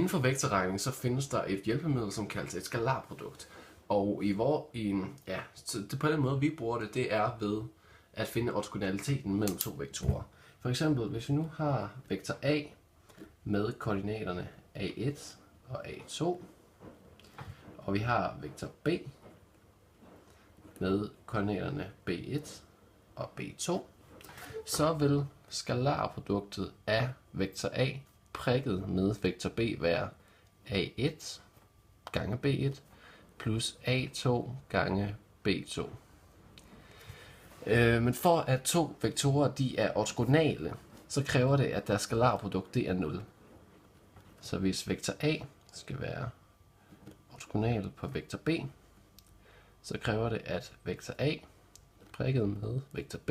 Inden for vektorregning så findes der et hjælpemiddel, som kaldes et skalarprodukt. Og på den måde vi bruger det, det er ved at finde ortogonaliteten mellem to vektorer. For eksempel, hvis vi nu har vektor A med koordinaterne A1 og A2, og vi har vektor B med koordinaterne B1 og B2, så vil skalarproduktet af vektor A prikket med vektor B være A1 gange B1 plus A2 gange B2. Men for at to vektorer de er ortogonale, så kræver det, at deres skalarprodukt det er 0. Så hvis vektor A skal være ortogonal på vektor B, så kræver det, at vektor A prikket med vektor B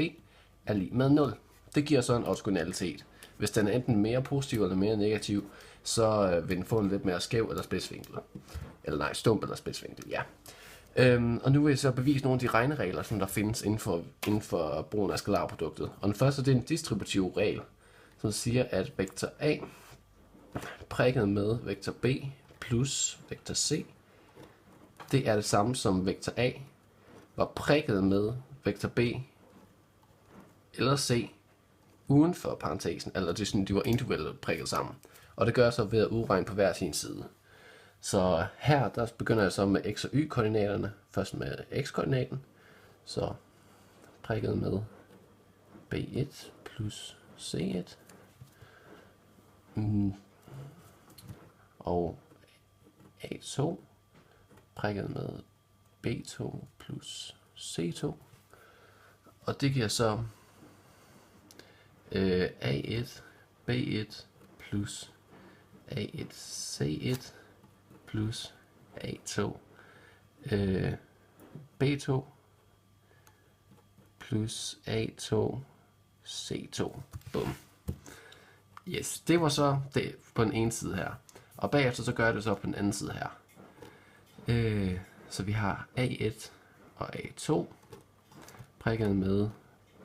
er lig med 0. Det giver så en ortogonalitet. Hvis den er enten mere positiv eller mere negativ, så vil den få en lidt mere skæv eller spidsvinkel. Eller nej, stump eller spidsvinkel, ja. Og nu vil jeg så bevise nogle af de regneregler, som der findes inden for brugen af skalarproduktet. Og den første, det er en distributiv regel, som siger, at vektor A prikket med vektor B plus vektor C, det er det samme som vektor A var prikket med vektor B eller C uden for parentesen, eller det er sådan, de var individuelt prikket sammen. Og det gør jeg så ved at udregne på hver sin side. Så her der begynder jeg så med x og y-koordinaterne. Først med x-koordinaten. Så prikket med b1 plus c1. Og a2 prikket med b2 plus c2. Og det giver så a1 b1 plus a1 c1 plus a2 b2 plus a2 c2. Bum. Yes, det var så det på den ene side her. Og bagefter så gør jeg det så på den anden side her. Så vi har a1 og a2 prikket med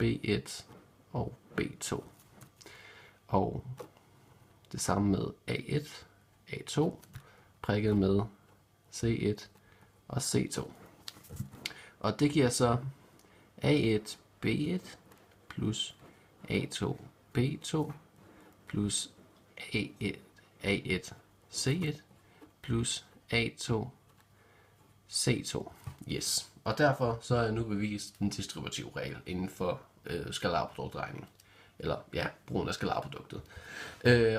b1 og b2. Og det samme med a1, a2 prikket med c1 og c2. Og det giver så a1 b1 plus a2 b2 plus a1 c1 plus a2 c2. Yes. Og derfor så er jeg nu bevist den distributive regel inden for skalarproduktregning. Eller ja, brugen af skalarproduktet.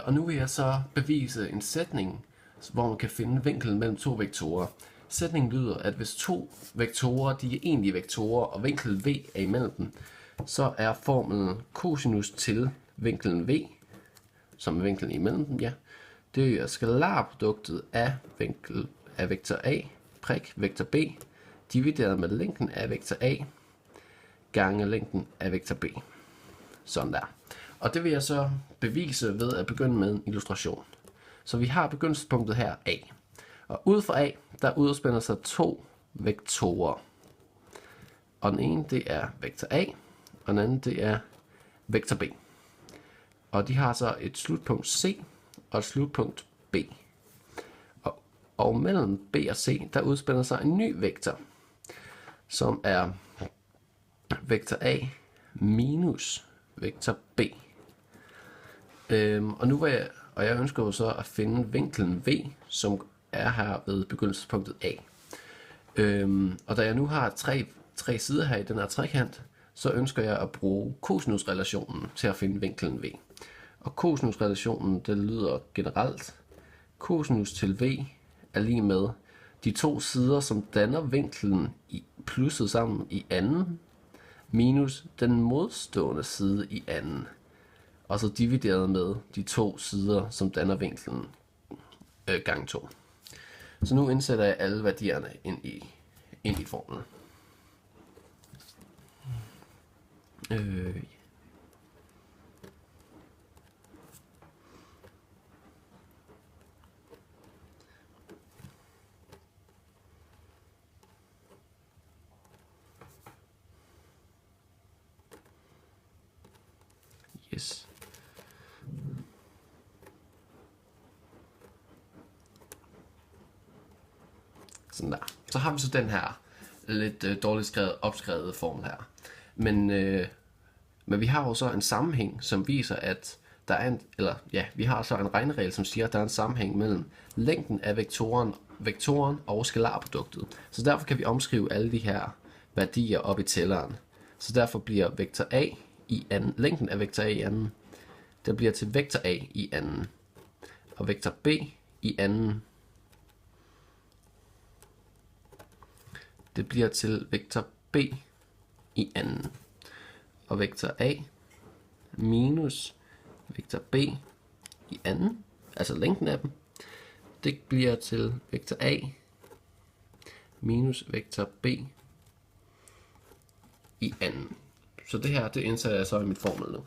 Og nu vil jeg så bevise en sætning, hvor man kan finde vinklen mellem to vektorer. Sætningen lyder, at hvis to vektorer de er egentlige vektorer, og vinkel v er imellem dem, så er formlen cosinus til vinklen v, som er vinklen imellem dem, ja, det er skalarproduktet af vektor a prik vektor b, divideret med længden af vektor a gange længden af vektor b. Sådan der. Og det vil jeg så bevise ved at begynde med en illustration. Så vi har begyndelsespunktet her A. Og ud fra A, der udspænder sig to vektorer. Og den ene, det er vektor A, og den anden, det er vektor B. Og de har så et slutpunkt C og et slutpunkt B. Og mellem B og C, der udspænder sig en ny vektor, som er vektor A minus vektor B. Og jeg ønsker jo så at finde vinklen V, som er her ved begyndelsespunktet A. Og da jeg nu har tre sider her i den her trekant, så ønsker jeg at bruge cosinusrelationen til at finde vinklen V. Og cosinusrelationen, det lyder generelt, cosinus til V er lige med de to sider, som danner vinklen plusset sammen i anden, minus den modstående side i anden. Og så divideret med de to sider, som danner vinklen gange 2. Så nu indsætter jeg alle værdierne ind i formlen. Yes. Sådan der. Så har vi så den her lidt dårligt opskrevet formel her. Men vi har jo så en sammenhæng, som viser, at der er vi har så en regneregel, som siger, at der er en sammenhæng mellem længden af vektoren og skalarproduktet. Så derfor kan vi omskrive alle de her værdier op i tælleren. Så derfor bliver vektor a i anden, længden af vektor a i anden, der bliver til vektor a i anden. Og vektor b i anden, det bliver til vektor b i anden. Og vektor a minus vektor b i anden, altså længden af dem, det bliver til vektor a minus vektor b i anden. Så det her, det indsætter jeg så i mit formel nu.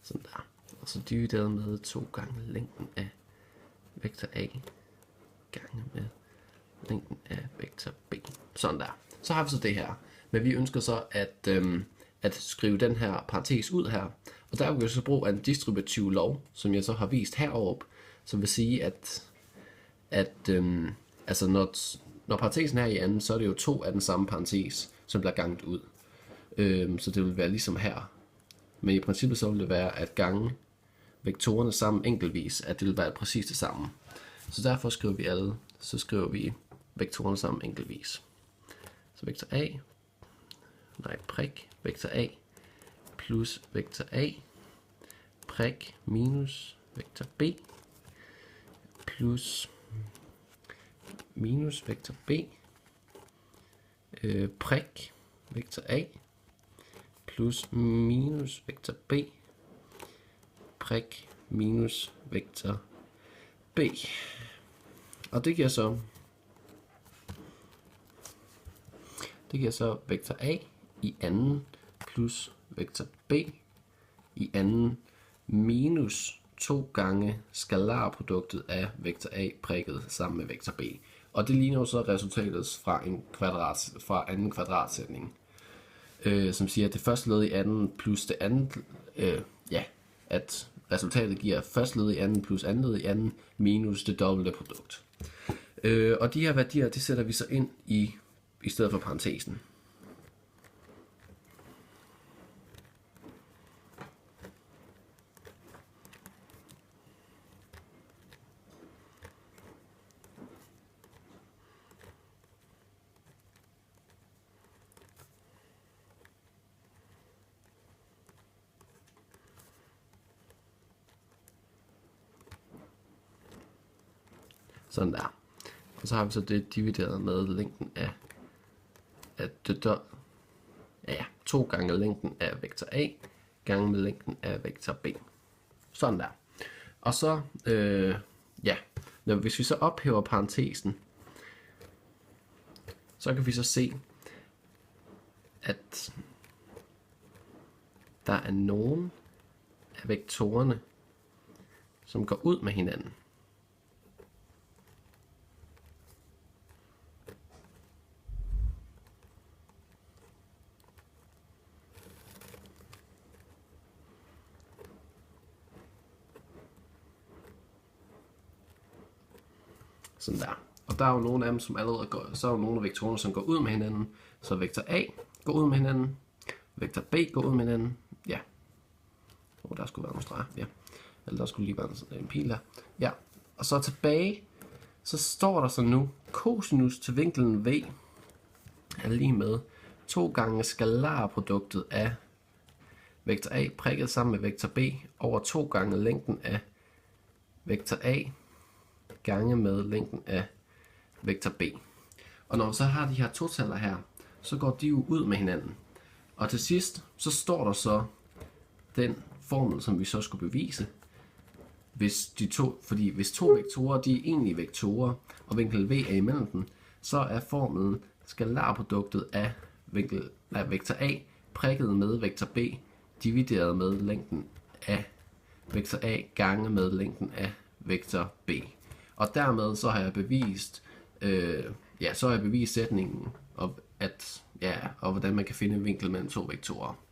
Sådan der. Og så divideret med 2 gange længden af vektor a gange med længden af vektor b. Sådan der. Så har vi så det her. Men vi ønsker så at skrive den her parentes ud her. Og der vil vi så bruge en distributiv lov, som jeg så har vist heroppe, som vil sige, altså når parentesen er i anden, så er det jo 2 af den samme parentes, som bliver ganget ud. Så det vil være ligesom her. Men i princippet så vil det være at gange vektorerne sammen enkeltvis, at det vil være præcis det samme. Så derfor skriver vi vektorerne sammen enkeltvis. Så vektor a, vektor a plus vektor a, prik minus vektor b, plus minus vektor b, prik vektor a, plus minus vektor b, prik minus vektor b. Og det giver så vektor a i anden plus vektor b i anden minus 2 gange skalarproduktet af vektor a prikket sammen med vektor b. Og det ligner jo så resultatet fra anden kvadratsætning, som siger, at det første led i anden plus det andet, at resultatet giver første led i anden plus andet led i anden minus det dobbelte produkt. Og de her værdier, det sætter vi så ind i stedet for parentesen. Sådan der. Og så har vi så det divideret med længden af 2 gange længden af vektor a gange med længden af vektor b. Sådan der. Og så, hvis vi så ophæver parentesen, så kan vi så se, at der er nogen af vektorerne, som går ud med hinanden. Sådan der. Og der er jo nogle af dem, som allerede går, så er jo nogle af vektorerne, som går ud med hinanden. Så vektor A går ud med hinanden, vektor B går ud med hinanden, ja. Der skulle være nogle streger, ja. Eller der skulle lige være en pil her. Ja, og så tilbage, så står der så nu, cosinus til vinklen V er lige med 2 gange skalarproduktet af vektor A prikket sammen med vektor B over 2 gange længden af vektor A gange med længden af vektor b. Og når vi så har de her totaller her, så går de jo ud med hinanden. Og til sidst, så står der så den formel, som vi så skulle bevise. Hvis 2 vektorer, de er egentlige vektorer, og vinkel v er imellem dem, så er formelen skalarproduktet af vektor a prikket med vektor b divideret med længden af vektor A gange med længden af vektor B. Og dermed så har jeg bevist, så har jeg bevist sætningen, og hvordan man kan finde en vinkel mellem to vektorer.